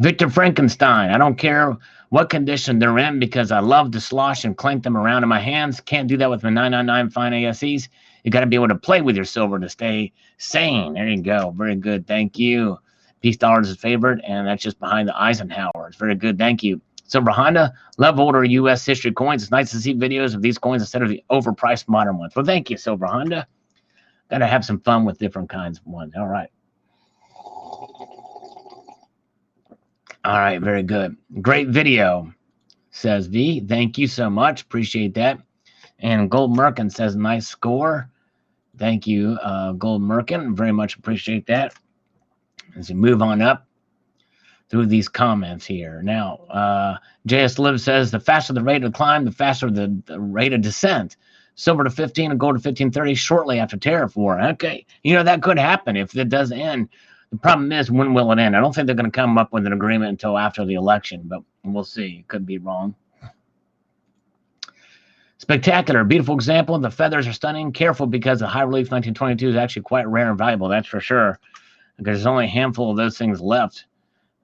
Speaker 1: Victor Frankenstein, I don't care what condition they're in because I love to slosh and clank them around in my hands. Can't do that with my 999 fine ASEs. You got to be able to play with your silver to stay sane. There you go. Very good. Thank you. Peace dollars is favored, and that's just behind the Eisenhowers. Very good. Thank you. Silver Honda, love older U.S. history coins. It's nice to see videos of these coins instead of the overpriced modern ones. Well, thank you, Silver Honda. Got to have some fun with different kinds of ones. All right. All right, very good. Great video, says V. Thank you so much. Appreciate that. And Gold Merkin says, nice score. Thank you, Gold Merkin. Very much appreciate that. As we move on up through these comments here. Now, JS Liv says, the faster the rate of climb, the faster the rate of descent. Silver to 15 and gold to 1530 shortly after tariff war. Okay, that could happen if it does end. The problem is, when will it end? I don't think they're going to come up with an agreement until after the election, but we'll see. Could be wrong. Spectacular. Beautiful example. The feathers are stunning. Careful because the high relief 1922 is actually quite rare and valuable. That's for sure. Because there's only a handful of those things left.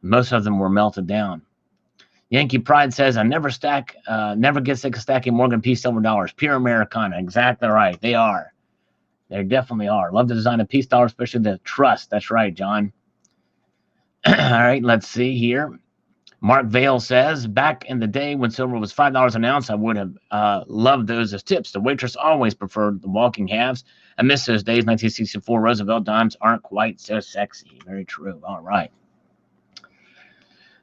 Speaker 1: Most of them were melted down. Yankee Pride says, I never get sick of stacking Morgan P silver dollars. Pure Americana. Exactly right. They are. They definitely are. Love the design of peace dollar, especially the trust. That's right, John. All right, let's see here. Mark Vale says, back in the day when silver was $5 an ounce, I would have loved those as tips. The waitress always preferred the walking halves. I miss those days. 1964 Roosevelt dimes aren't quite so sexy. Very true. All right.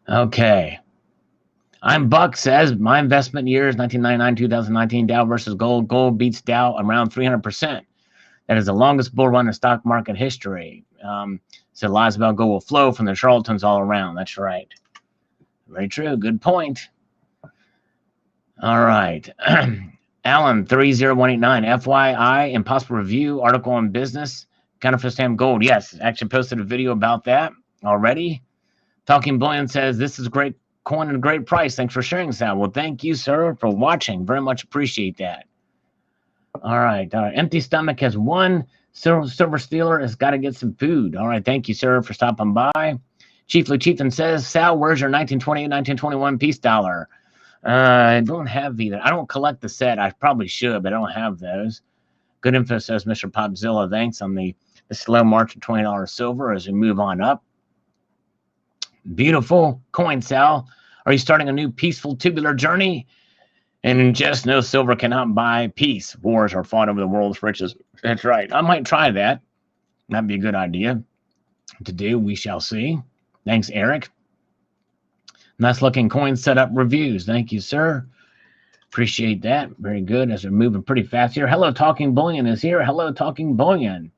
Speaker 1: Okay. I'm Buck says, my investment years, 1999-2019, Dow versus gold. Gold beats Dow around 300%. That is the longest bull run in stock market history. So lies about gold will flow from the charlatans all around. That's right. Very true. Good point. All right. Alan 30189. FYI, Impossible Review article on business. Counterfeit stamp gold. Yes, actually posted a video about that already. Talking Bullion says, this is great coin and a great price. Thanks for sharing, Sal. Well, thank you, sir, for watching. Very much appreciate that. All right. Empty stomach has won. Silver Stealer has got to get some food. All right. Thank you, sir, for stopping by. Chiefly Chieftain says, Sal, where's your 1928, 1921 peace dollar? I don't have either. I don't collect the set. I probably should, but I don't have those. Good info, says Mr. Popzilla. Thanks on the slow march of $20 silver as we move on up. Beautiful coin, Sal. Are you starting a new peaceful tubular journey? And just know silver cannot buy peace. Wars are fought over the world's riches. That's right. I might try that. That'd be a good idea to do. We shall see. Thanks, Eric. Nice looking coin setup reviews. Thank you, sir. Appreciate that. Very good. As we're moving pretty fast here. Hello, Talking Bullion is here. Hello, Talking Bullion.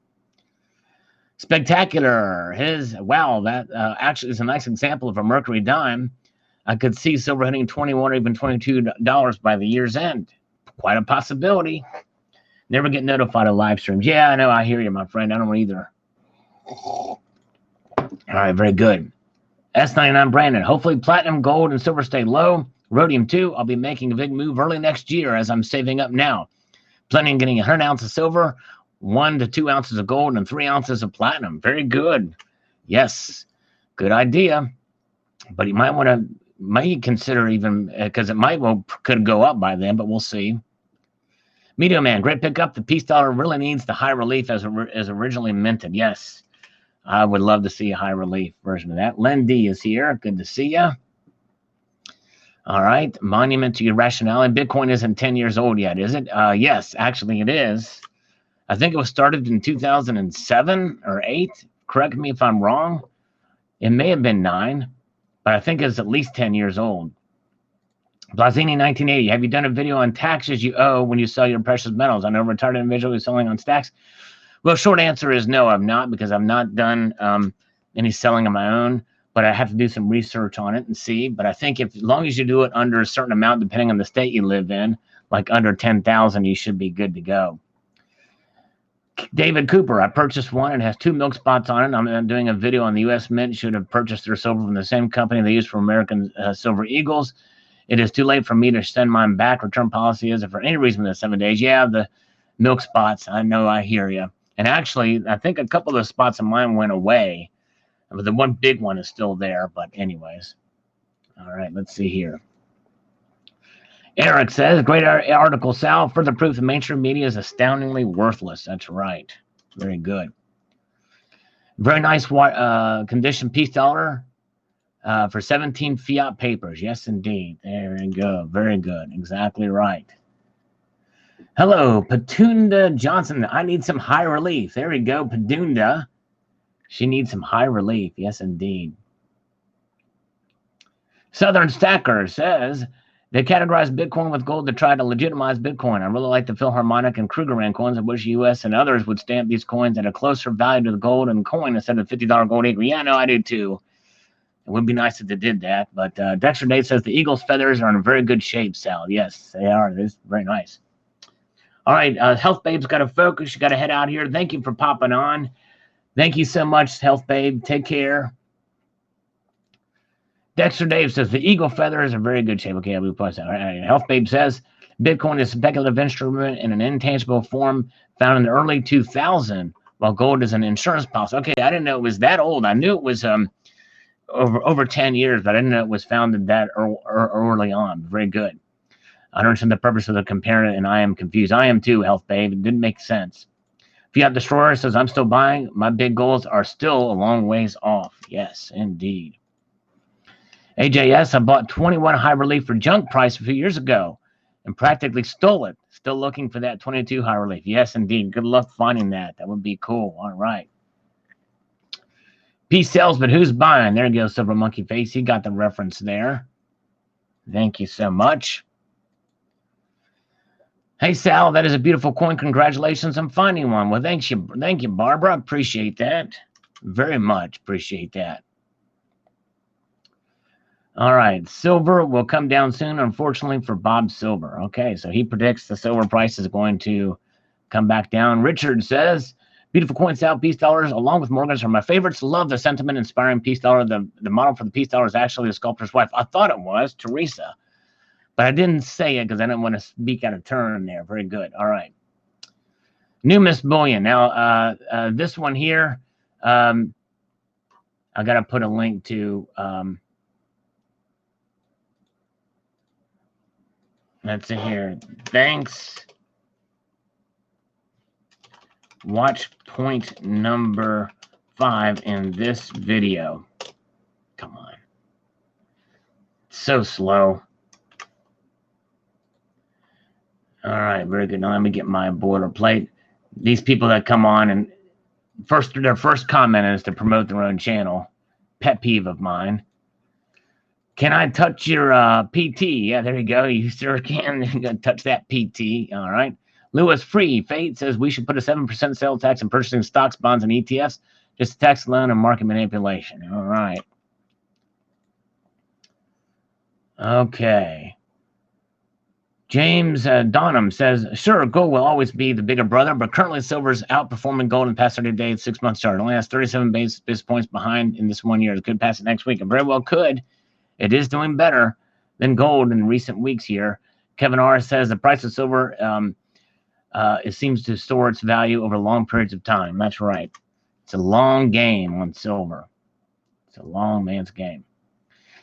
Speaker 1: Spectacular. Wow, that actually is a nice example of a Mercury dime. I could see silver hitting $21 or even $22 by the year's end. Quite a possibility. Never get notified of live streams. Yeah, I know. I hear you, my friend. I don't either. All right, very good. S99 Brandon. Hopefully platinum, gold, and silver stay low. Rhodium too. I'll be making a big move early next year as I'm saving up now. Planning on getting 100 ounces of silver, 1 to 2 ounces of gold, and 3 ounces of platinum. Very good. Yes, good idea. But you might consider even, because it could go up by then, but we'll see. Meteor Man, great pickup. The peace dollar really needs the high relief as originally minted. Yes, I would love to see a high relief version of that. Len D is here. Good to see you. All right. Monument to your rationality. Bitcoin isn't 10 years old yet, is it? Yes, actually it is. I think it was started in 2007 or 8. Correct me if I'm wrong. It may have been 9, but I think it's at least 10 years old. Blazini 1980. Have you done a video on taxes you owe when you sell your precious metals? I know a retired individual who's selling on stacks. Well, short answer is no, I've not, because I've not done any selling of my own. But I have to do some research on it and see. But I think as long as you do it under a certain amount, depending on the state you live in, like under 10,000, you should be good to go. David Cooper, I purchased one and it has 2 milk spots on it. I'm doing a video on the U.S. Mint. Should have purchased their silver from the same company they use for American Silver Eagles. It is too late for me to send mine back. Return policy is for any reason within 7 days. Yeah, the milk spots. I know, I hear you. And actually, I think a couple of the spots of mine went away. But the one big one is still there. But anyways. All right, let's see here. Eric says, great article, Sal. Further proof the mainstream media is astoundingly worthless. That's right. Very good. Very nice condition peace dollar for 17 fiat papers. Yes, indeed. There you go. Very good. Exactly right. Hello, Petunda Johnson. I need some high relief. There we go, Petunda. She needs some high relief. Yes, indeed. Southern Stacker says, they categorize Bitcoin with gold to try to legitimize Bitcoin. I really like the Philharmonic and Krugerrand coins. I wish U.S. and others would stamp these coins at a closer value to the gold and coin instead of $50 gold acre. Yeah, no, I do too. It would be nice if they did that. But Dexter Dave says the eagle's feathers are in very good shape, Sal. Yes, they are. It's very nice. All right, Health Babe's got to focus. You got to head out here. Thank you for popping on. Thank you so much, Health Babe. Take care. Dexter Dave says the eagle feather is in very good shape. Okay, we post that. All right. Health Babe says Bitcoin is a speculative instrument in an intangible form found in the early 2000s, while gold is an insurance policy. Okay, I didn't know it was that old. I knew it was over 10 years, but I didn't know it was founded that early on. Very good. I don't understand the purpose of the comparing it, and I am confused. I am too, Health Babe. It didn't make sense. Fiat Destroyer says, I'm still buying. My big goals are still a long ways off. Yes, indeed. AJS, I bought 21 high relief for junk price a few years ago and practically stole it. Still looking for that 22 high relief. Yes, indeed. Good luck finding that. That would be cool. All right. Peace salesman, who's buying? There goes Silver Monkey Face. He got the reference there. Thank you so much. Hey, Sal, that is a beautiful coin. Congratulations on finding one. Well, thank you, Barbara. Appreciate that. Very much appreciate that. All right, silver will come down soon, unfortunately, for Bob Silver. Okay, so he predicts the silver price is going to come back down. Richard says, beautiful coin, Sal, peace dollars, along with Morgans are my favorites. Love the sentiment inspiring peace dollar. The model for the peace dollar is actually the sculptor's wife. I thought it was Teresa, but I didn't say it because I didn't want to speak out of turn there. Very good. All right. New Miss Bullion. Now, this one here, I got to put a link to... let's see here. Thanks. Watch point number 5 in this video. Come on. So slow. All right, very good. Now let me get my boilerplate. These people that come on and their first comment is to promote their own channel. Pet peeve of mine. Can I touch your PT? Yeah, there you go. You sure can. You're going to touch that PT. All right. Lewis Free Fate says we should put a 7% sales tax on purchasing stocks, bonds, and ETFs. Just a tax alone and market manipulation. All right. Okay. James Donham says, sure, gold will always be the bigger brother, but currently silver is outperforming gold in the past 30 days, 6 months chart. It only has 37 basis points behind in this 1 year. It could pass it next week. It very well could. It is doing better than gold in recent weeks here. Kevin R. says the price of silver it seems to store its value over long periods of time. That's right. It's a long game on silver. It's a long man's game.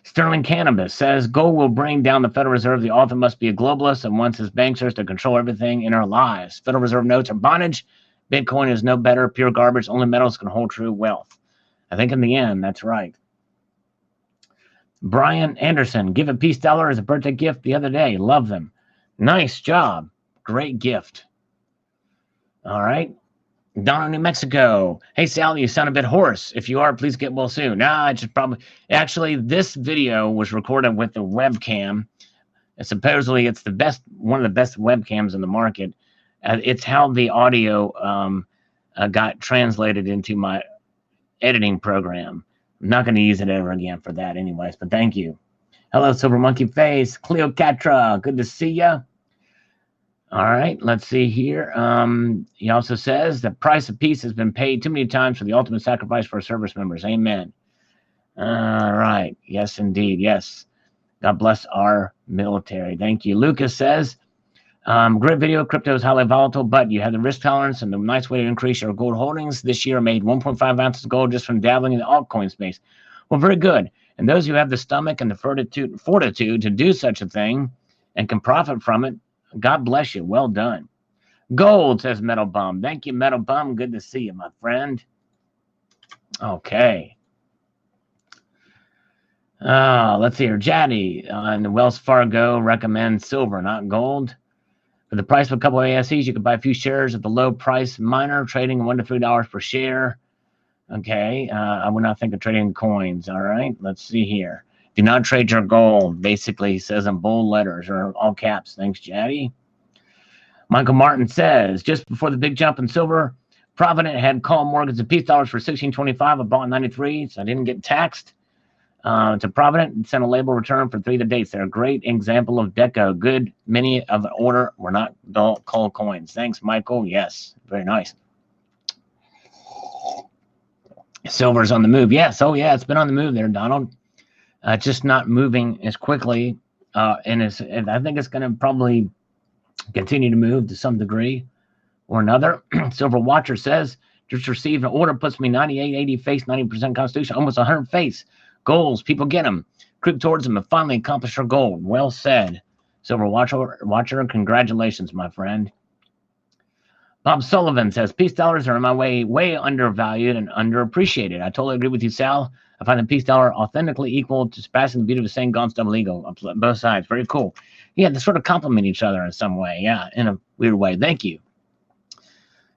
Speaker 1: Sterling Cannabis says gold will bring down the Federal Reserve. The author must be a globalist and wants his banksters to control everything in our lives. Federal Reserve notes are bondage. Bitcoin is no better, pure garbage. Only metals can hold true wealth. I think in the end, that's right. Brian Anderson, give a peace dollar as a birthday gift the other day. Love them. Nice job. Great gift. All right. Donna, New Mexico. Hey, Sal, you sound a bit hoarse. If you are, please get well soon. I just probably... Actually, this video was recorded with the webcam. Supposedly, it's one of the best webcams in the market. It's how the audio got translated into my editing program. I'm not going to use it ever again for that anyways, but thank you. Hello, Silver Monkey Face. Cleocatra, good to see you. All right, let's see here. He also says the price of peace has been paid too many times for the ultimate sacrifice for service members. Amen. All right. Yes, indeed. Yes. God bless our military. Thank you. Lucas says, great video. Crypto is highly volatile, but you have the risk tolerance and the nice way to increase your gold holdings. This year I made 1.5 ounces of gold just from dabbling in the altcoin space. Well, very good. And those who have the stomach and the fortitude to do such a thing and can profit from it, God bless you. Well done. Gold, says Metal Bum. Thank you, Metal Bum. Good to see you, my friend. Okay. Let's see here. Jaddy on Wells Fargo recommends silver, not gold. For the price of a couple of ASCs, you could buy a few shares of the low price miner trading $1 to $3 per share. Okay. I would not think of trading coins. All right. Let's see here. Do not trade your gold, basically says in bold letters or all caps. Thanks, Jaddy. Michael Martin says, just before the big jump in silver, Provident had called mortgage and peace dollars for $16.25. I bought in 93, so I didn't get taxed. To Provident and sent a label return for 3 dates. They're a great example of deco. Good. Many of the order were not dull cold coins. Thanks, Michael. Yes, very nice. Silver's on the move. Yes. Oh, yeah. It's been on the move there, Donald. Just not moving as quickly. And I think it's going to probably continue to move to some degree or another. Silver Watcher says, just received an order, puts me 98.80 face, 90% constitution, almost 100 face. Goals, people get them. Creep towards them and finally accomplish our goal. Well said. Silver Watcher, congratulations, my friend. Bob Sullivan says, peace dollars are in my way undervalued and underappreciated. I totally agree with you, Sal. I find the peace dollar authentically equal to surpassing the beauty of the same Gaunt's double eagle. Both sides. Very cool. Yeah, they sort of complement each other in some way. Yeah, in a weird way. Thank you.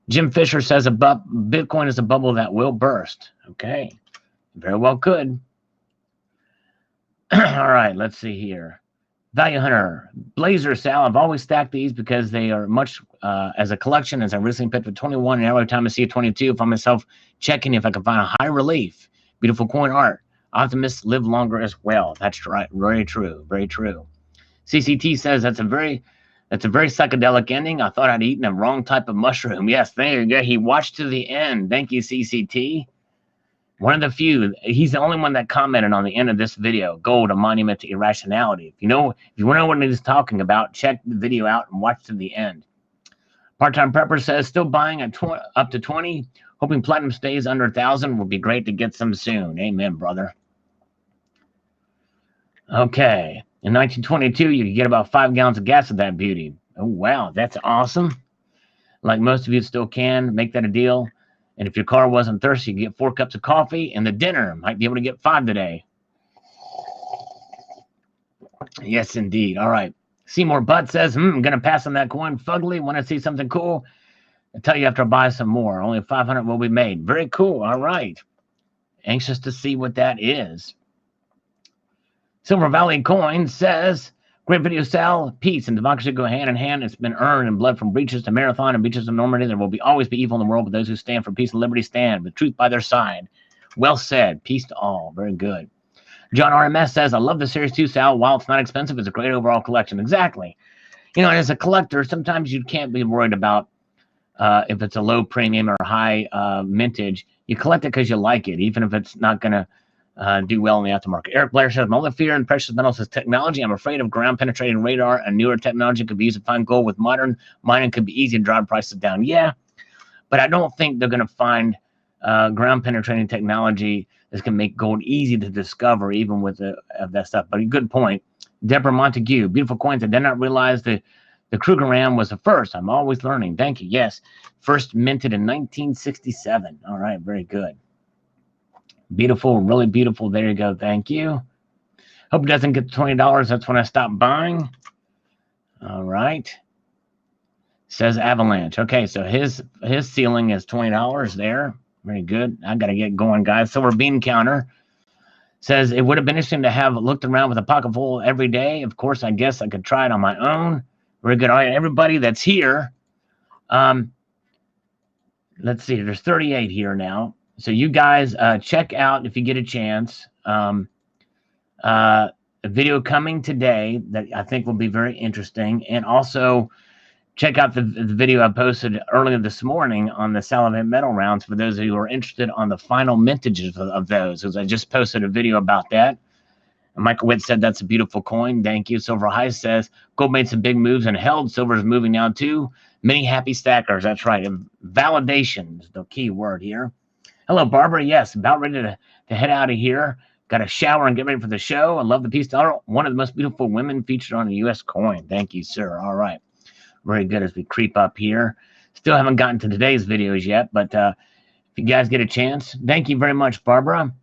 Speaker 1: Jim Fisher says, Bitcoin is a bubble that will burst. Okay. Very well could. All right, let's see here. Value Hunter, Blazer, Sal. I've always stacked these because they are much as a collection. As I recently picked for 21, and every time I see a 22, I find myself checking if I can find a high relief, beautiful coin art. Optimists live longer as well. That's right. Very true. Very true. CCT says that's a very psychedelic ending. I thought I'd eaten the wrong type of mushroom. Yes, there you go. He watched to the end. Thank you, CCT. One of the few. He's the only one that commented on the end of this video. Gold, a monument to irrationality. If you want to know what he's talking about, check the video out and watch to the end. Part-time Prepper says, still buying at up to 20. Hoping platinum stays under 1,000. Would be great to get some soon. Amen, brother. Okay. In 1922, you could get about 5 gallons of gas with that beauty. Oh, wow. That's awesome. Like most of you still can. Make that a deal. And if your car wasn't thirsty, you could get 4 cups of coffee, and the dinner might be able to get 5 today. Yes, indeed. All right. Seymour Butt says, I'm going to pass on that coin. Fugly, want to see something cool? I'll tell you after I buy some more. Only 500 will be made. Very cool. All right. Anxious to see what that is. Silver Valley Coin says, great video, Sal. Peace and democracy go hand in hand. It's been earned in blood from breaches to marathon and breaches to Normandy. There will always be evil in the world, but those who stand for peace and liberty stand with truth by their side. Well said. Peace to all. Very good. John RMS says, I love the Series 2, Sal. While it's not expensive, it's a great overall collection. Exactly. You know, as a collector, sometimes you can't be worried about if it's a low premium or high mintage. You collect it because you like it, even if it's not going to do well in the aftermarket. Eric Blair says, my only fear in precious metals is technology. I'm afraid of ground penetrating radar and newer technology could be used to find gold. With modern mining could be easy to drive prices down. Yeah, but I don't think they're going to find ground penetrating technology that's going to make gold easy to discover, even with that stuff. But a good point. Deborah Montague, beautiful coins. I did not realize the Krugerrand was the first. I'm always learning. Thank you. Yes, first minted in 1967. All right, very good. Beautiful, really beautiful. There you go. Thank you. Hope it doesn't get to $20. That's when I stop buying. All right. Says Avalanche. Okay, so his ceiling is $20 there. Very good. I got to get going, guys. Silver Bean Counter says, it would have been interesting to have looked around with a pocket full every day. Of course, I guess I could try it on my own. Very good. All right, everybody that's here. Let's see. There's 38 here now. So you guys check out, if you get a chance, a video coming today that I think will be very interesting. And also check out the video I posted earlier this morning on the Salivate Metal rounds for those of you who are interested on the final mintages of those, because I just posted a video about that. And Michael Witt said that's a beautiful coin. Thank you. Silver High says gold made some big moves and held. Silver is moving now too. Many happy stackers. That's right. Validation is the key word here. Hello, Barbara. Yes, about ready to head out of here. Got to shower and get ready for the show. I love the piece. One of the most beautiful women featured on a U.S. coin. Thank you, sir. All right. Very good as we creep up here. Still haven't gotten to today's videos yet, but if you guys get a chance, thank you very much, Barbara.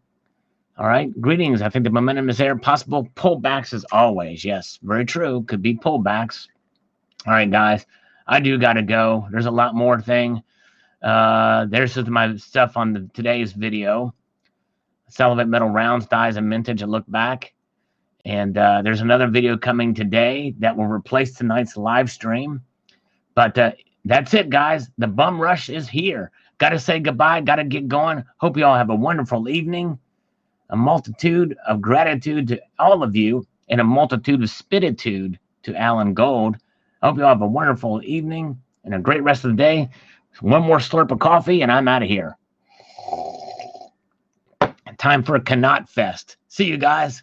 Speaker 1: All right. Greetings. I think the momentum is there. Possible pullbacks as always. Yes, very true. Could be pullbacks. All right, guys. I do got to go. There's a lot more thing. There's just my stuff on today's video. Salivate Metal rounds, dies, and mintage. A look back. And there's another video coming today that will replace tonight's live stream. But that's it, guys. The bum rush is here. Got to say goodbye. Got to get going. Hope you all have a wonderful evening. A multitude of gratitude to all of you and a multitude of spititude to Alan Gold. I hope you all have a wonderful evening and a great rest of the day. One more slurp of coffee and I'm out of here. Time for a Cannot Fest. See you guys.